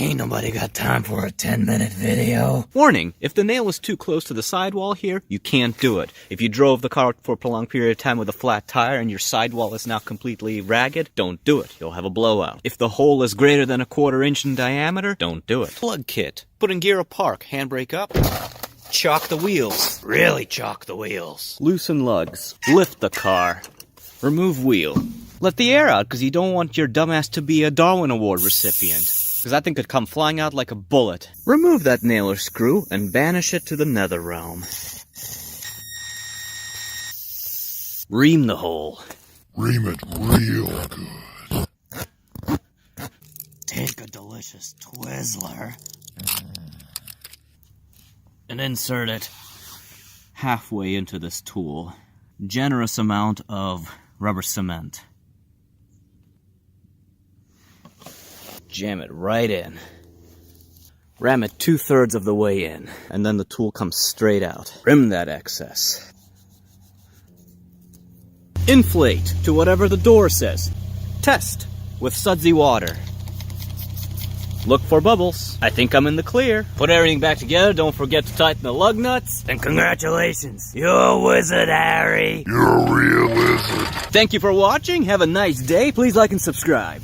Ain't nobody got time for a 10-minute video. Warning, if the nail is too close to the sidewall here, you can't do it. If you drove the car for a prolonged period of time with a flat tire and your sidewall is now completely ragged, don't do it. You'll have a blowout. If the hole is greater than 1/4 inch in diameter, don't do it. Plug kit. Put in gear of park. Handbrake up. Chock the wheels. Really chock the wheels. Loosen lugs. Lift the car. Remove wheel. Let the air out, because you don't want your dumbass to be a Darwin Award recipient. Because that thing could come flying out like a bullet. Remove that nail or screw and banish it to the nether realm. Ream the hole. Ream it real good. Take a delicious Twizzler and insert it Halfway into this tool. Generous amount of rubber cement. Jam it right in. Ram it 2/3 of the way in, and then the tool comes straight out. Rim that excess. Inflate to whatever the door says. Test with sudsy water. Look for bubbles. I think I'm in the clear. Put everything back together. Don't forget to tighten the lug nuts. And congratulations, you're a wizard, Harry. You're a real wizard. Thank you for watching. Have a nice day. Please like and subscribe.